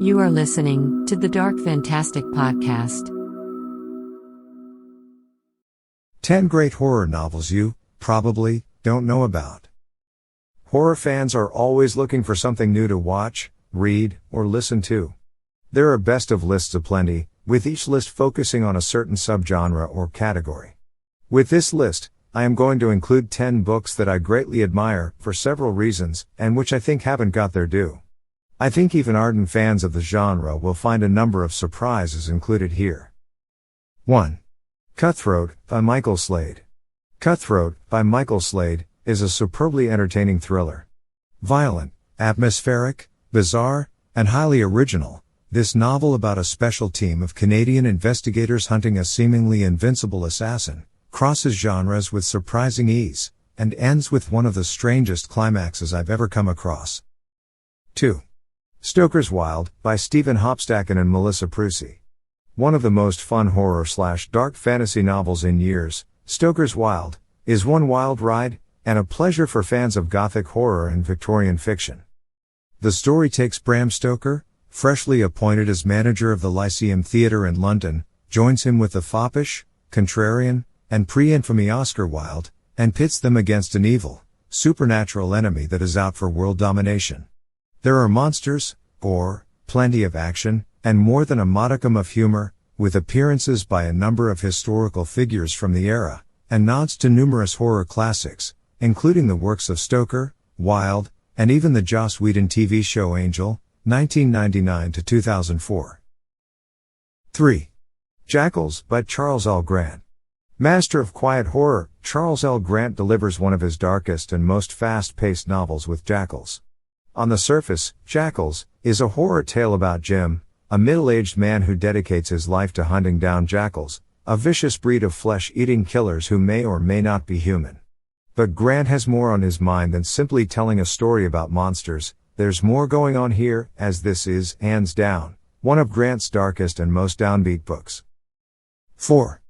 You are listening to the Dark Fantastic Podcast. 10 great horror novels you, probably, don't know about. Horror fans are always looking for something new to watch, read, or listen to. There are best of lists aplenty, with each list focusing on a certain subgenre or category. With this list, I am going to include 10 books that I greatly admire, for several reasons, and which I think haven't got their due. I think even ardent fans of the genre will find a number of surprises included here. 1. Cutthroat, by Michael Slade. Cutthroat, by Michael Slade, is a superbly entertaining thriller. Violent, atmospheric, bizarre, and highly original, this novel about a special team of Canadian investigators hunting a seemingly invincible assassin, crosses genres with surprising ease, and ends with one of the strangest climaxes I've ever come across. 2. Stoker's Wild, by Stephen Hopstacken and Melissa Prusy. One of the most fun horror/dark fantasy novels in years, Stoker's Wild is one wild ride, and a pleasure for fans of gothic horror and Victorian fiction. The story takes Bram Stoker, freshly appointed as manager of the Lyceum Theatre in London, joins him with the foppish, contrarian, and pre-infamy Oscar Wilde, and pits them against an evil, supernatural enemy that is out for world domination. There are monsters, gore, plenty of action, and more than a modicum of humor, with appearances by a number of historical figures from the era, and nods to numerous horror classics, including the works of Stoker, Wilde, and even the Joss Whedon TV show Angel, 1999 to 2004. 3. Jackals, by Charles L. Grant. Master of quiet horror, Charles L. Grant delivers one of his darkest and most fast-paced novels with Jackals. On the surface, Jackals is a horror tale about Jim, a middle-aged man who dedicates his life to hunting down jackals, a vicious breed of flesh-eating killers who may or may not be human. But Grant has more on his mind than simply telling a story about monsters. There's more going on here, as this is, hands down, one of Grant's darkest and most downbeat books. 4.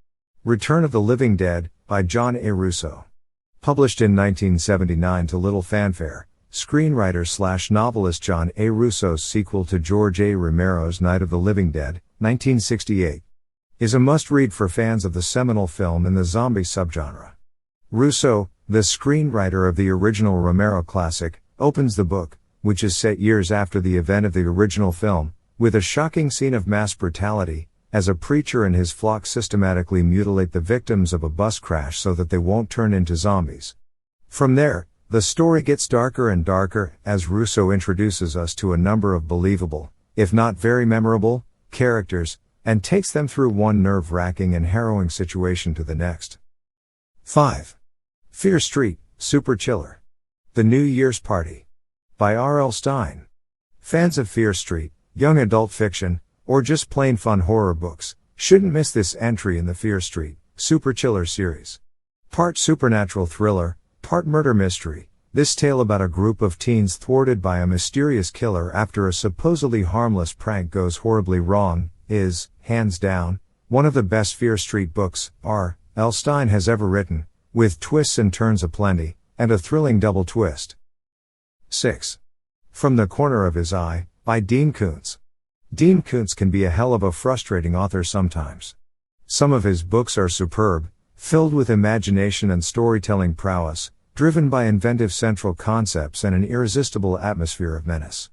Return of the Living Dead, by John A. Russo. Published in 1979 to little fanfare, screenwriter/novelist John A. Russo's sequel to George A. Romero's Night of the Living Dead, 1968, is a must-read for fans of the seminal film in the zombie subgenre. Russo, the screenwriter of the original Romero classic, opens the book, which is set years after the event of the original film, with a shocking scene of mass brutality, as a preacher and his flock systematically mutilate the victims of a bus crash so that they won't turn into zombies. From there, the story gets darker and darker, as Russo introduces us to a number of believable, if not very memorable, characters, and takes them through one nerve-wracking and harrowing situation to the next. 5. Fear Street, Super Chiller. The New Year's Party. By R.L. Stein. Fans of Fear Street, young adult fiction, or just plain fun horror books, shouldn't miss this entry in the Fear Street, Super Chiller series. Part supernatural thriller, part murder mystery, this tale about a group of teens thwarted by a mysterious killer after a supposedly harmless prank goes horribly wrong, is, hands down, one of the best Fear Street books R.L. Stein has ever written, with twists and turns aplenty, and a thrilling double twist. 6. From the Corner of His Eye, by Dean Coons. Dean Coons can be a hell of a frustrating author sometimes. Some of his books are superb, filled with imagination and storytelling prowess, driven by inventive central concepts and an irresistible atmosphere of menace.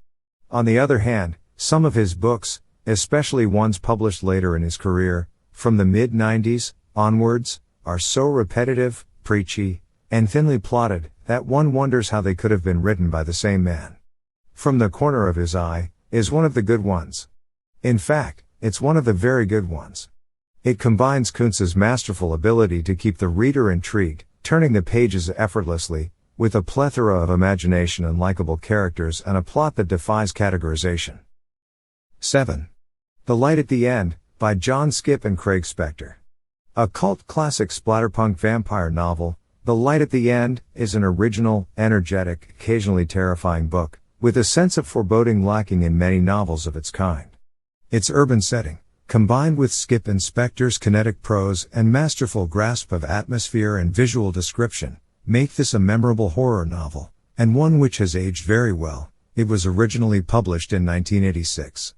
On the other hand, some of his books, especially ones published later in his career, from the mid-90s onwards, are so repetitive, preachy, and thinly plotted, that one wonders how they could have been written by the same man. From the Corner of His Eye is one of the good ones. In fact, it's one of the very good ones. It combines Coons's masterful ability to keep the reader intrigued, turning the pages effortlessly, with a plethora of imagination and likable characters and a plot that defies categorization. 7. The Light at the End, by John Skipp and Craig Spector. A cult classic splatterpunk vampire novel, The Light at the End is an original, energetic, occasionally terrifying book, with a sense of foreboding lacking in many novels of its kind. Its urban setting, combined with Skipp and Spector's kinetic prose and masterful grasp of atmosphere and visual description, make this a memorable horror novel, and one which has aged very well. It was originally published in 1986.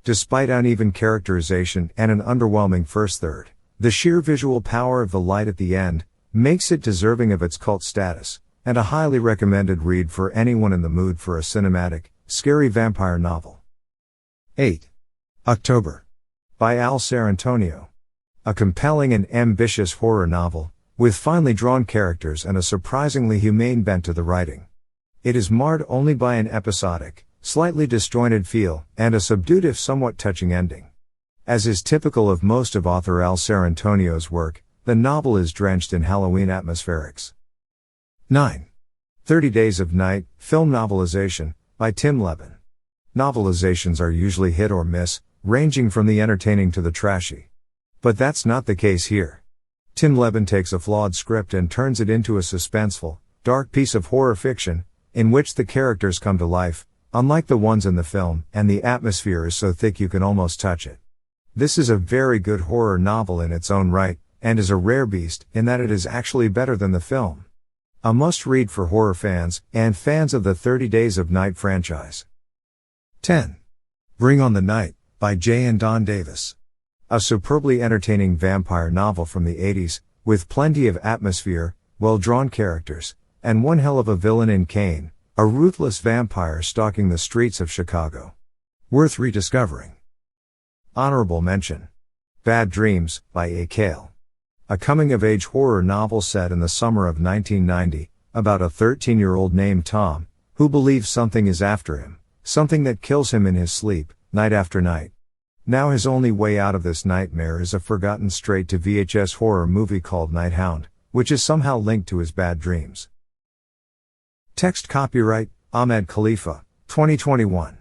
Despite uneven characterization and an underwhelming first third, the sheer visual power of the light at the end makes it deserving of its cult status, and a highly recommended read for anyone in the mood for a cinematic, scary vampire novel. 8. October. By Al Cerantonio. A compelling and ambitious horror novel, with finely drawn characters and a surprisingly humane bent to the writing. It is marred only by an episodic, slightly disjointed feel, and a subdued if somewhat touching ending. As is typical of most of author Al Cerantonio's work, the novel is drenched in Halloween atmospherics. 9. 30 Days of Night, film novelization, by Tim Levin. Novelizations are usually hit or miss, ranging from the entertaining to the trashy. But that's not the case here. Tim Levin takes a flawed script and turns it into a suspenseful, dark piece of horror fiction, in which the characters come to life, unlike the ones in the film, and the atmosphere is so thick you can almost touch it. This is a very good horror novel in its own right, and is a rare beast, in that it is actually better than the film. A must-read for horror fans, and fans of the 30 Days of Night franchise. 10. Bring on the Night, by Jay and Don Davis. A superbly entertaining vampire novel from the 80s, with plenty of atmosphere, well-drawn characters, and one hell of a villain in Kane, a ruthless vampire stalking the streets of Chicago. Worth rediscovering. Honorable mention. Bad Dreams, by A. Kale. A coming-of-age horror novel set in the summer of 1990, about a 13-year-old named Tom, who believes something is after him, something that kills him in his sleep, night after night. Now his only way out of this nightmare is a forgotten straight-to VHS horror movie called Nighthound, which is somehow linked to his bad dreams. Text copyright, Ahmed Khalifa, 2021.